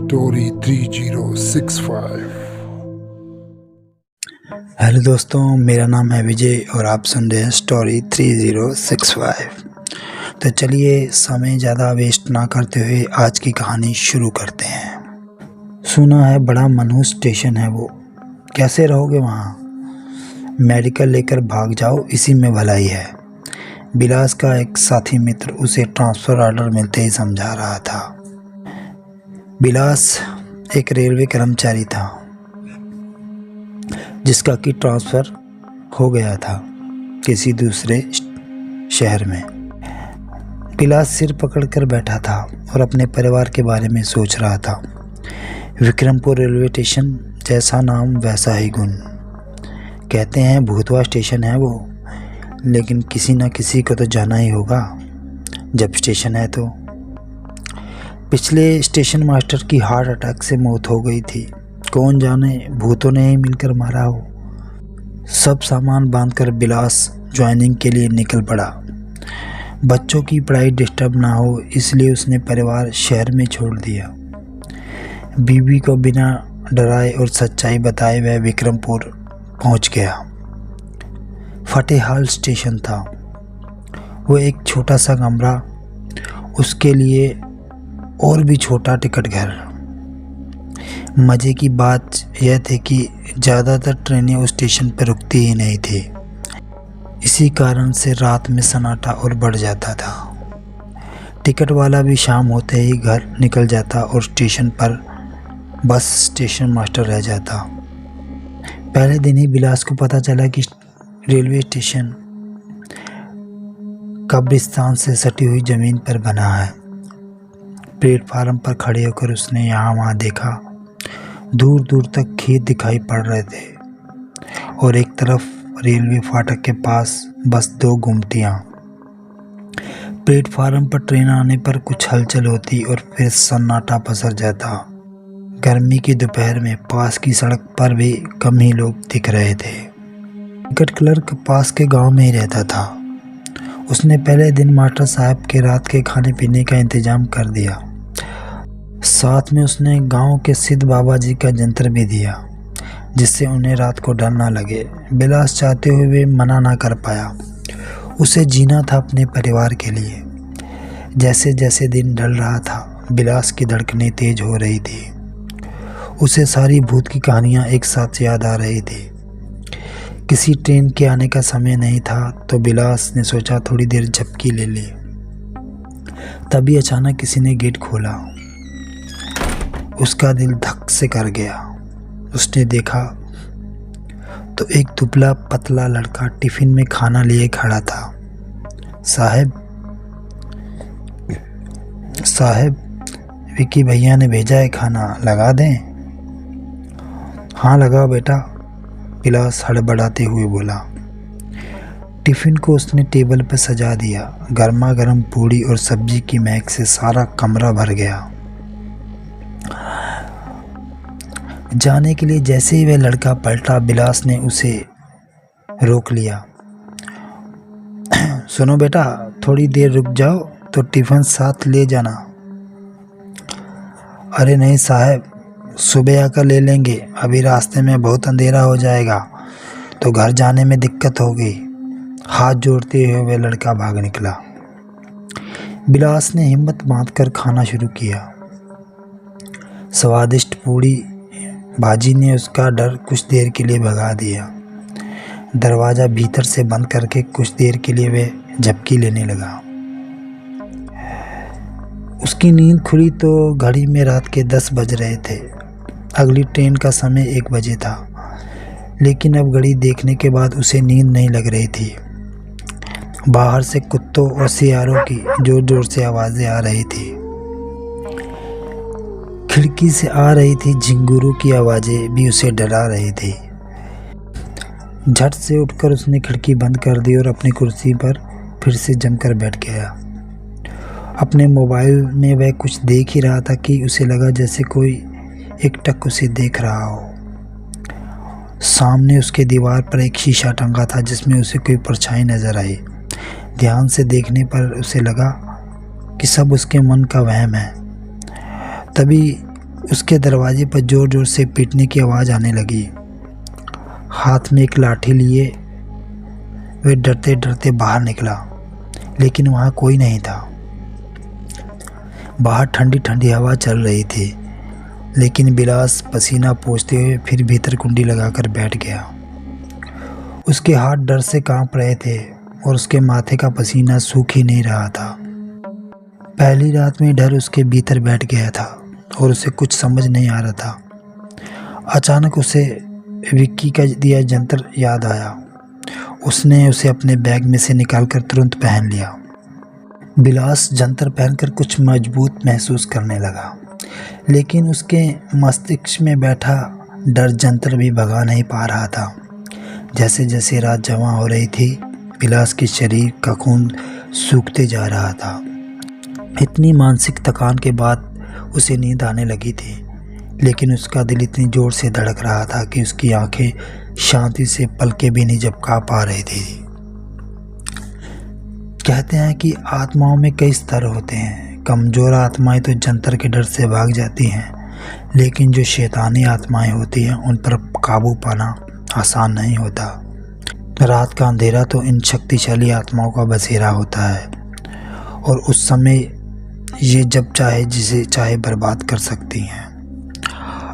Story 3065। Hello दोस्तों, मेरा नाम है विजय और आप सुन रहे हैं स्टोरी 3065। तो चलिए समय ज़्यादा वेस्ट ना करते हुए आज की कहानी शुरू करते हैं। सुना है बड़ा मनहूस स्टेशन है वो, कैसे रहोगे वहाँ? मेडिकल लेकर भाग जाओ, इसी में भलाई है। बिलास का एक साथी मित्र उसे ट्रांसफ़र ऑर्डर मिलते ही समझा रहा था। बिलास एक रेलवे कर्मचारी था जिसका कि ट्रांसफ़र हो गया था किसी दूसरे शहर में। बिलास सिर पकड़कर बैठा था और अपने परिवार के बारे में सोच रहा था। विक्रमपुर रेलवे स्टेशन, जैसा नाम वैसा ही गुण। कहते हैं भूतवा स्टेशन है वो, लेकिन किसी न किसी को तो जाना ही होगा जब स्टेशन है तो। पिछले स्टेशन मास्टर की हार्ट अटैक से मौत हो गई थी, कौन जाने भूतों ने ही मिलकर मारा हो। सब सामान बांधकर बिलास ज्वाइनिंग के लिए निकल पड़ा। बच्चों की पढ़ाई डिस्टर्ब ना हो इसलिए उसने परिवार शहर में छोड़ दिया। बीवी को बिना डराए और सच्चाई बताए वह विक्रमपुर पहुंच गया। फतेहाल स्टेशन था वो, एक छोटा सा कमरा, उसके लिए और भी छोटा टिकट घर। मज़े की बात यह थी कि ज़्यादातर ट्रेनें उस स्टेशन पर रुकती ही नहीं थी। इसी कारण से रात में सन्नाटा और बढ़ जाता था। टिकट वाला भी शाम होते ही घर निकल जाता और स्टेशन पर बस स्टेशन मास्टर रह जाता। पहले दिन ही बिलास को पता चला कि रेलवे स्टेशन कब्रिस्तान से सटी हुई ज़मीन पर बना है। प्लेटफार्म पर खड़े होकर उसने यहाँ वहाँ देखा। दूर दूर तक खेत दिखाई पड़ रहे थे और एक तरफ रेलवे फाटक के पास बस दो गुमटियाँ। प्लेटफार्म पर ट्रेन आने पर कुछ हलचल होती और फिर सन्नाटा पसर जाता। गर्मी की दोपहर में पास की सड़क पर भी कम ही लोग दिख रहे थे। टिकट क्लर्क पास के गांव में ही रहता था। उसने पहले दिन मास्टर साहब के रात के खाने पीने का इंतजाम कर दिया। साथ में उसने गांव के सिद्ध बाबा जी का जंतर भी दिया, जिससे उन्हें रात को डर ना लगे। बिलास चाहते हुए भी मना ना कर पाया। उसे जीना था अपने परिवार के लिए। जैसे जैसे दिन ढल रहा था बिलास की धड़कनें तेज हो रही थी। उसे सारी भूत की कहानियाँ एक साथ याद आ रही थी। किसी ट्रेन के आने का समय नहीं था तो बिलास ने सोचा थोड़ी देर झपकी ले ले। तभी अचानक किसी ने गेट खोला। उसका दिल धक से कर गया। उसने देखा तो एक दुबला पतला लड़का टिफिन में खाना लिए खड़ा था। साहब, विकी भैया ने भेजा है खाना, लगा दें? हाँ लगाओ बेटा, बिलास हड़बड़ाते हुए बोला। टिफिन को उसने टेबल पर सजा दिया। गर्मा गर्म पूड़ी और सब्जी की महक से सारा कमरा भर गया। जाने के लिए जैसे ही वह लड़का पलटा, बिलास ने उसे रोक लिया। सुनो बेटा, थोड़ी देर रुक जाओ तो टिफिन साथ ले जाना। अरे नहीं साहब, सुबह आकर ले लेंगे, अभी रास्ते में बहुत अंधेरा हो जाएगा तो घर जाने में दिक्कत होगी। हाथ जोड़ते हुए वह लड़का भाग निकला। बिलास ने हिम्मत बांधकर खाना शुरू किया। स्वादिष्ट पूड़ी भाजी ने उसका डर कुछ देर के लिए भगा दिया। दरवाज़ा भीतर से बंद करके कुछ देर के लिए वह झपकी लेने लगा। उसकी नींद खुली तो घड़ी में रात के 10 बज रहे थे। अगली ट्रेन का समय 1 बजे था, लेकिन अब घड़ी देखने के बाद उसे नींद नहीं लग रही थी। बाहर से कुत्तों और सियारों की जोर जोर से आवाज़ें आ रही थी। खिड़की से आ रही थी झिंगुरों की आवाज़ें भी उसे डरा रही थी। झट से उठकर उसने खिड़की बंद कर दी और अपनी कुर्सी पर फिर से जमकर बैठ गया। अपने मोबाइल में वह कुछ देख ही रहा था कि उसे लगा जैसे कोई एकटक उसे देख रहा हो। सामने उसके दीवार पर एक शीशा टंगा था जिसमें उसे कोई परछाई नजर आई। ध्यान से देखने पर उसे लगा कि सब उसके मन का वहम है। तभी उसके दरवाजे पर जोर जोर से पीटने की आवाज़ आने लगी। हाथ में एक लाठी लिए वे डरते डरते बाहर निकला, लेकिन वहाँ कोई नहीं था। बाहर ठंडी ठंडी हवा चल रही थी, लेकिन बिलास पसीना पोंछते हुए फिर भीतर कुंडी लगाकर बैठ गया। उसके हाथ डर से कांप रहे थे और उसके माथे का पसीना सूख ही नहीं रहा था। पहली रात में डर उसके भीतर बैठ गया था और उसे कुछ समझ नहीं आ रहा था। अचानक उसे विक्की का दिया जंतर याद आया। उसने उसे अपने बैग में से निकालकर तुरंत पहन लिया। बिलास जंतर पहनकर कुछ मजबूत महसूस करने लगा, लेकिन उसके मस्तिष्क में बैठा डर जंतर भी भगा नहीं पा रहा था। जैसे जैसे रात जमा हो रही थी, बिलास के शरीर का खून सूखते जा रहा था। इतनी मानसिक थकान के बाद उसे नींद आने लगी थी, लेकिन उसका दिल इतनी ज़ोर से धड़क रहा था कि उसकी आंखें शांति से पलकें भी नहीं झपका पा रही थी। कहते हैं कि आत्माओं में कई स्तर होते हैं। कमज़ोर आत्माएं तो जंतर के डर से भाग जाती हैं, लेकिन जो शैतानी आत्माएं होती हैं उन पर काबू पाना आसान नहीं होता। रात का अंधेरा तो इन शक्तिशाली आत्माओं का बसेरा होता है और उस समय ये जब चाहे जिसे चाहे बर्बाद कर सकती हैं।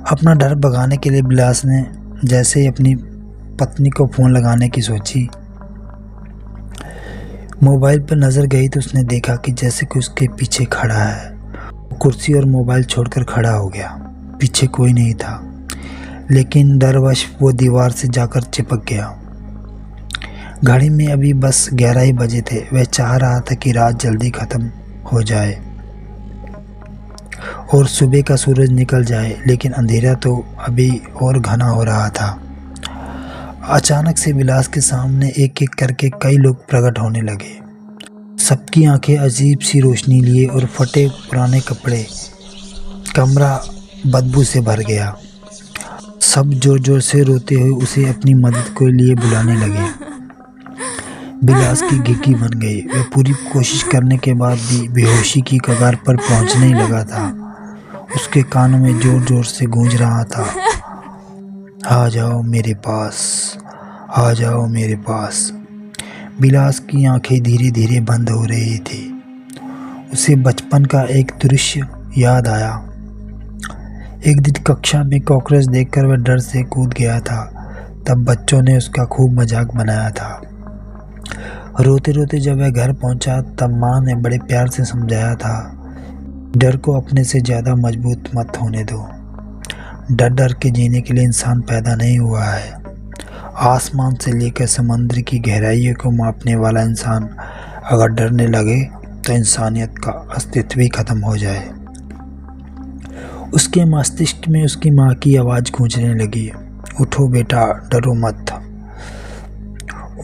अपना डर भगाने के लिए बिलास ने जैसे ही अपनी पत्नी को फ़ोन लगाने की सोची, मोबाइल पर नज़र गई तो उसने देखा कि जैसे कि उसके पीछे खड़ा है। कुर्सी और मोबाइल छोड़कर खड़ा हो गया। पीछे कोई नहीं था, लेकिन डरवश वो दीवार से जाकर चिपक गया। घड़ी में अभी बस 11 ही बजे थे। वह चाह रहा था कि रात जल्दी ख़त्म हो जाए और सुबह का सूरज निकल जाए, लेकिन अंधेरा तो अभी और घना हो रहा था। अचानक से बिलास के सामने एक एक करके कई लोग प्रकट होने लगे। सबकी आंखें अजीब सी रोशनी लिए और फटे पुराने कपड़े। कमरा बदबू से भर गया। सब जोर जोर से रोते हुए उसे अपनी मदद के लिए बुलाने लगे। बिलास की घिघी बन गई। वह पूरी कोशिश करने के बाद भी बेहोशी की कगार पर पहुंचने ही लगा था। उसके कानों में जोर जोर से गूंज रहा था, आ जाओ मेरे पास, आ जाओ मेरे पास। बिलास की आंखें धीरे धीरे बंद हो रही थी। उसे बचपन का एक दृश्य याद आया। एक दिन कक्षा में कॉकरोच देखकर वह डर से कूद गया था। तब बच्चों ने उसका खूब मजाक बनाया था। रोते रोते जब वह घर पहुंचा, तब माँ ने बड़े प्यार से समझाया था, डर को अपने से ज़्यादा मजबूत मत होने दो। डर डर के जीने के लिए इंसान पैदा नहीं हुआ है। आसमान से लेकर समुद्र की गहराइयों को मापने वाला इंसान अगर डरने लगे तो इंसानियत का अस्तित्व ही खत्म हो जाए। उसके मस्तिष्क में उसकी माँ की आवाज़ गूंजने लगी, उठो बेटा, डरो मत।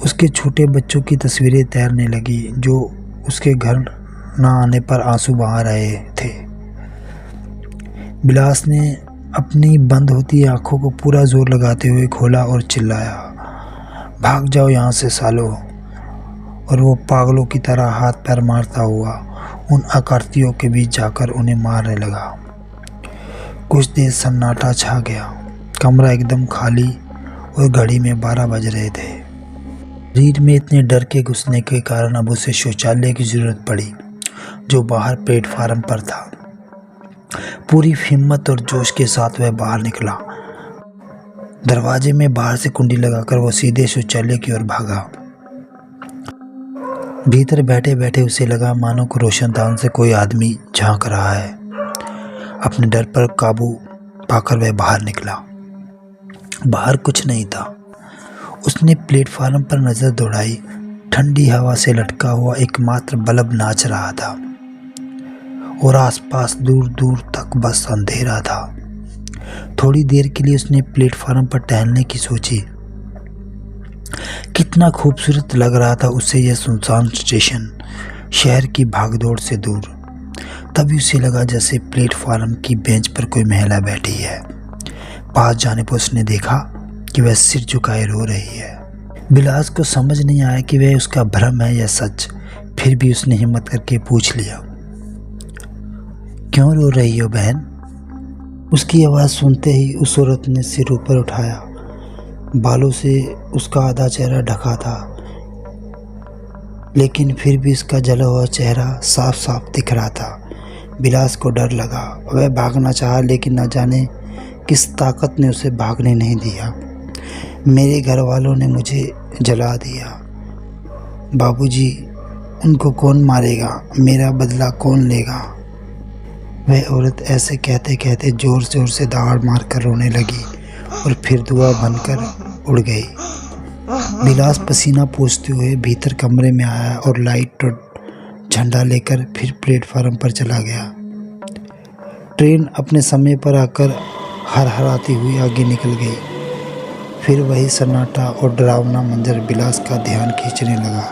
उसके छोटे बच्चों की तस्वीरें तैरने लगी जो उसके घर न आने पर आंसू बहा रहे थे। बिलास ने अपनी बंद होती आंखों को पूरा जोर लगाते हुए खोला और चिल्लाया, भाग जाओ यहाँ से सालो। और वो पागलों की तरह हाथ पैर मारता हुआ उन आकृतियों के बीच जाकर उन्हें मारने लगा। कुछ देर सन्नाटा छा गया। कमरा एकदम खाली और घड़ी में 12 बज रहे थे। शरीर में इतने डर के घुसने के कारण अब उसे शौचालय की ज़रूरत पड़ी, जो बाहर प्लेटफार्म पर था। पूरी हिम्मत और जोश के साथ वह बाहर निकला। दरवाजे में बाहर से कुंडी लगाकर वो सीधे शौचालय की ओर भागा। भीतर बैठे बैठे उसे लगा मानो को रोशनदान से कोई आदमी झांक रहा है। अपने डर पर काबू पाकर वह बाहर निकला। बाहर कुछ नहीं था। उसने प्लेटफार्म पर नज़र दौड़ाई। ठंडी हवा से लटका हुआ एकमात्र बल्ब नाच रहा था और आसपास दूर दूर तक बस अंधेरा था। थोड़ी देर के लिए उसने प्लेटफार्म पर टहलने की सोची। कितना खूबसूरत लग रहा था उसे यह सुनसान स्टेशन, शहर की भागदौड़ से दूर। तभी उसे लगा जैसे प्लेटफार्म की बेंच पर कोई महिला बैठी है। पास जाने पर उसने देखा कि वह सिर झुकाए रो रही है। बिलास को समझ नहीं आया कि वह उसका भ्रम है या सच। फिर भी उसने हिम्मत करके पूछ लिया, क्यों रो रही हो बहन? उसकी आवाज़ सुनते ही उस औरत ने सिर ऊपर उठाया। बालों से उसका आधा चेहरा ढका था, लेकिन फिर भी उसका जला हुआ चेहरा साफ साफ दिख रहा था। बिलास को डर लगा। वह भागना चाहा, लेकिन न जाने किस ताकत ने उसे भागने नहीं दिया। मेरे घर वालों ने मुझे जला दिया। बाबूजी, उनको कौन मारेगा? मेरा बदला कौन लेगा? वह औरत ऐसे कहते कहते जोर जोर से दहाड़ मारकर रोने लगी और फिर धुआं बनकर उड़ गई। बिलास पसीना पोंछते हुए भीतर कमरे में आया और लाइट और झंडा लेकर फिर प्लेटफार्म पर चला गया। ट्रेन अपने समय पर आकर हरहराती हुई आगे निकल गई। फिर वही सन्नाटा और डरावना मंजर बिलास का ध्यान खींचने लगा।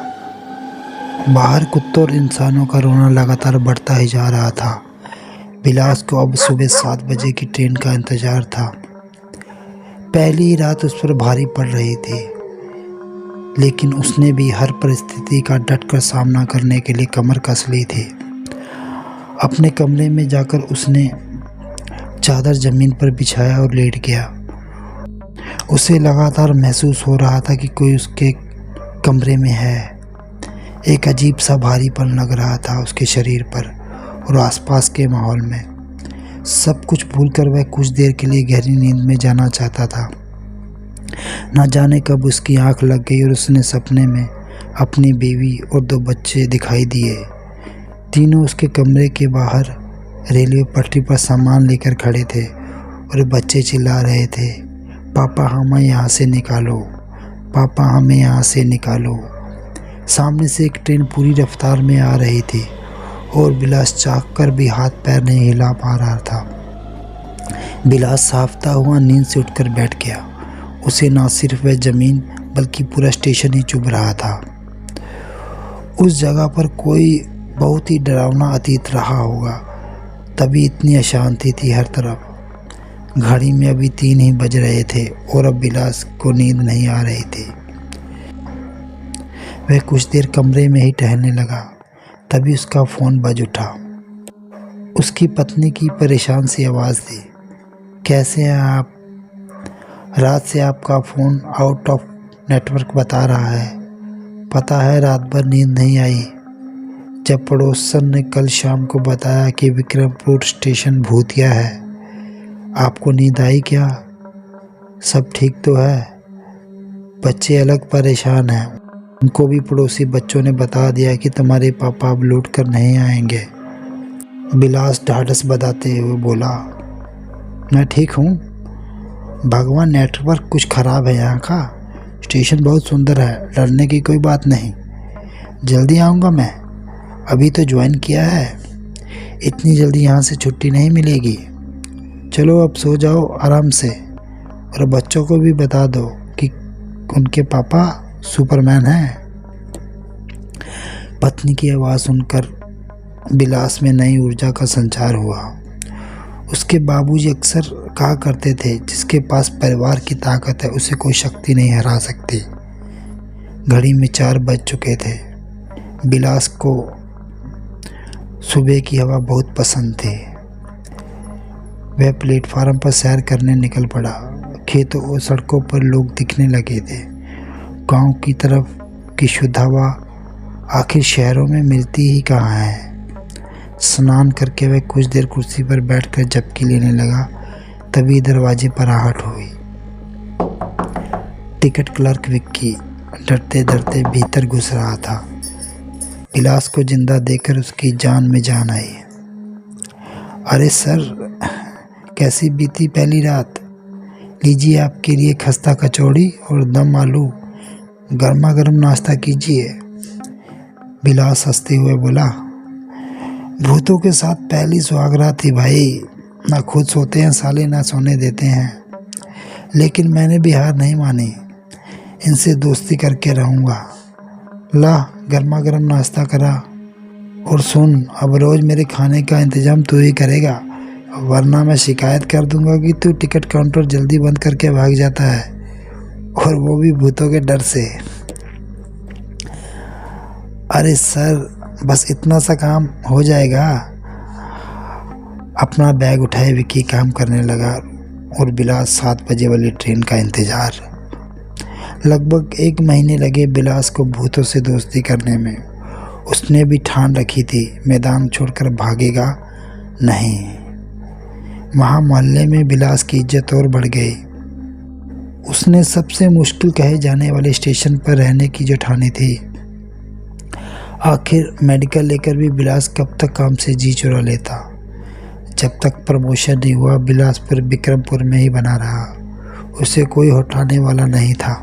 बाहर कुत्तों और इंसानों का रोना लगातार बढ़ता ही जा रहा था। बिलास को अब सुबह 7 बजे की ट्रेन का इंतजार था। पहली ही रात उस पर भारी पड़ रही थी, लेकिन उसने भी हर परिस्थिति का डटकर सामना करने के लिए कमर कस ली थी। अपने कमरे में जाकर उसने चादर जमीन पर बिछाया और लेट गया। उसे लगातार महसूस हो रहा था कि कोई उसके कमरे में है। एक अजीब सा भारीपन लग रहा था उसके शरीर पर और आसपास के माहौल में। सब कुछ भूलकर वह कुछ देर के लिए गहरी नींद में जाना चाहता था। न जाने कब उसकी आंख लग गई और उसने सपने में अपनी बीवी और 2 बच्चे दिखाई दिए। तीनों उसके कमरे के बाहर रेलवे पटरी पर सामान लेकर खड़े थे और बच्चे चिल्ला रहे थे, पापा हमें यहाँ से निकालो, पापा हमें यहाँ से निकालो। सामने से एक ट्रेन पूरी रफ्तार में आ रही थी और बिलास चाह कर भी हाथ पैर नहीं हिला पा रहा था। बिलास साफता हुआ नींद से उठकर बैठ गया। उसे ना सिर्फ वह जमीन बल्कि पूरा स्टेशन ही चुभ रहा था। उस जगह पर कोई बहुत ही डरावना अतीत रहा होगा, तभी इतनी अशांति थी हर तरफ। घड़ी में अभी 3 ही बज रहे थे और अब बिलास को नींद नहीं आ रही थी। वह कुछ देर कमरे में ही टहलने लगा, तभी उसका फ़ोन बज उठा। उसकी पत्नी की परेशान सी आवाज़ थी, कैसे हैं आप? रात से आपका फ़ोन आउट ऑफ नेटवर्क बता रहा है। पता है रात भर नींद नहीं आई। जब पड़ोसन ने कल शाम को बताया कि विक्रमपुर स्टेशन भूतिया है, आपको नींद आई क्या? सब ठीक तो है? बच्चे अलग परेशान हैं। उनको भी पड़ोसी बच्चों ने बता दिया कि तुम्हारे पापा अब लौट कर नहीं आएंगे। बिलास ढाढ़स बधाते हुए बोला, मैं ठीक हूँ भगवान, नेटवर्क कुछ ख़राब है यहाँ का। स्टेशन बहुत सुंदर है, डरने की कोई बात नहीं। जल्दी आऊँगा मैं, अभी तो ज्वाइन किया है। इतनी जल्दी यहाँ से छुट्टी नहीं मिलेगी। चलो अब सो जाओ आराम से, और बच्चों को भी बता दो कि उनके पापा सुपरमैन हैं। पत्नी की आवाज़ सुनकर बिलास में नई ऊर्जा का संचार हुआ। उसके बाबूजी अक्सर कहा करते थे, जिसके पास परिवार की ताकत है उसे कोई शक्ति नहीं हरा सकती। घड़ी में 4 बज चुके थे। बिलास को सुबह की हवा बहुत पसंद थी। वह प्लेटफार्म पर सैर करने निकल पड़ा। खेतों और सड़कों पर लोग दिखने लगे थे। गांव की तरफ की शुद्ध हवा आखिर शहरों में मिलती ही कहाँ है। स्नान करके वह कुछ देर कुर्सी पर बैठकर झपकी लेने लगा, तभी दरवाजे पर आहट हुई। टिकट क्लर्क विक्की डरते डरते भीतर घुस रहा था। बिलास को जिंदा देखकर उसकी जान में जान आई। अरे सर, कैसी बीती पहली रात? लीजिए आपके लिए खस्ता कचौड़ी और दम आलू, गर्मा गर्म नाश्ता कीजिए। बिलास हंसते हुए बोला, भूतों के साथ पहली सुहागरात थी भाई। ना खुद सोते हैं साले, ना सोने देते हैं। लेकिन मैंने भी हार नहीं मानी, इनसे दोस्ती करके रहूँगा। ला गर्मा गर्म नाश्ता करा, और सुन, अब रोज़ मेरे खाने का इंतज़ाम तू ही करेगा, वरना मैं शिकायत कर दूंगा कि तू टिकट काउंटर जल्दी बंद करके भाग जाता है, और वो भी भूतों के डर से। अरे सर, बस इतना सा काम हो जाएगा। अपना बैग उठाए विक्की काम करने लगा और बिलास 7 बजे वाली ट्रेन का इंतज़ार। लगभग 1 महीने लगे बिलास को भूतों से दोस्ती करने में। उसने भी ठान रखी थी मैदान छोड़कर भागेगा नहीं। वहाँ मोहल्ले में बिलास की इज्जत और बढ़ गई। उसने सबसे मुश्किल कहे जाने वाले स्टेशन पर रहने की जो ठानी थी। आखिर मेडिकल लेकर भी बिलास कब तक काम से जी चुरा लेता। जब तक प्रमोशन नहीं हुआ बिलासपुर विक्रमपुर में ही बना रहा। उसे कोई हटाने वाला नहीं था।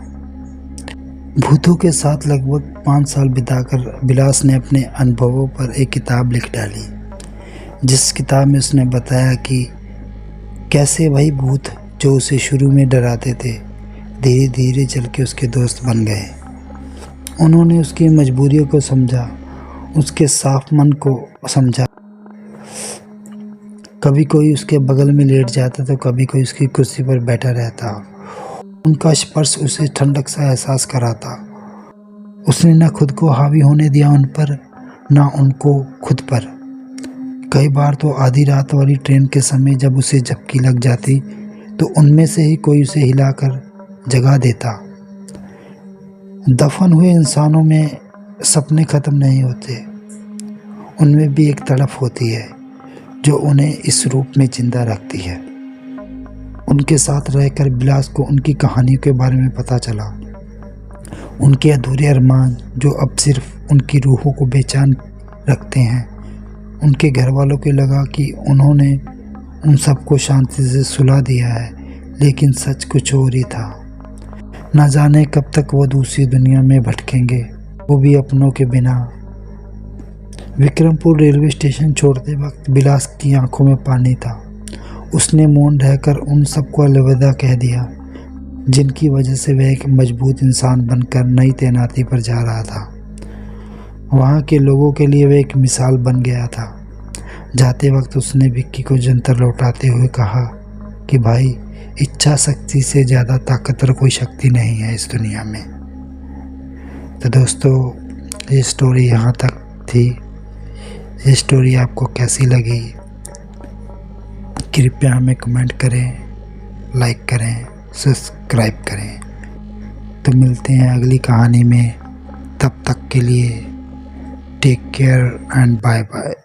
भूतों के साथ लगभग 5 साल बिताकर बिलास ने अपने अनुभवों पर एक किताब लिख डाली, जिस किताब में उसने बताया कि कैसे वही भूत जो उसे शुरू में डराते थे धीरे धीरे चल के उसके दोस्त बन गए। उन्होंने उसकी मजबूरियों को समझा, उसके साफ मन को समझा। कभी कोई उसके बगल में लेट जाता तो कभी कोई उसकी कुर्सी पर बैठा रहता। उनका स्पर्श उसे ठंडक सा एहसास कराता। उसने न खुद को हावी होने दिया उन पर, न उनको खुद पर। कई बार तो आधी रात वाली ट्रेन के समय जब उसे झपकी लग जाती तो उनमें से ही कोई उसे हिलाकर जगा देता। दफन हुए इंसानों में सपने ख़त्म नहीं होते, उनमें भी एक तड़प होती है जो उन्हें इस रूप में जिंदा रखती है। उनके साथ रहकर बिलास को उनकी कहानियों के बारे में पता चला। उनके अधूरे अरमान जो अब सिर्फ उनकी रूहों को बेचैन रखते हैं। उनके घर वालों को लगा कि उन्होंने उन सबको शांति से सुला दिया है, लेकिन सच कुछ और ही था। न जाने कब तक वो दूसरी दुनिया में भटकेंगे, वो भी अपनों के बिना। विक्रमपुर रेलवे स्टेशन छोड़ते वक्त बिलास की आंखों में पानी था। उसने मौन रहकर उन सबको अलविदा कह दिया, जिनकी वजह से वह एक मजबूत इंसान बनकर नई तैनाती पर जा रहा था। वहाँ के लोगों के लिए वह एक मिसाल बन गया था। जाते वक्त उसने विक्की को जंतर लौटाते हुए कहा कि भाई, इच्छा शक्ति से ज़्यादा ताकतवर कोई शक्ति नहीं है इस दुनिया में। तो दोस्तों, ये स्टोरी यहाँ तक थी। ये स्टोरी आपको कैसी लगी कृपया हमें कमेंट करें, लाइक करें, सब्सक्राइब करें। तो मिलते हैं अगली कहानी में। तब तक के लिए take care and bye bye.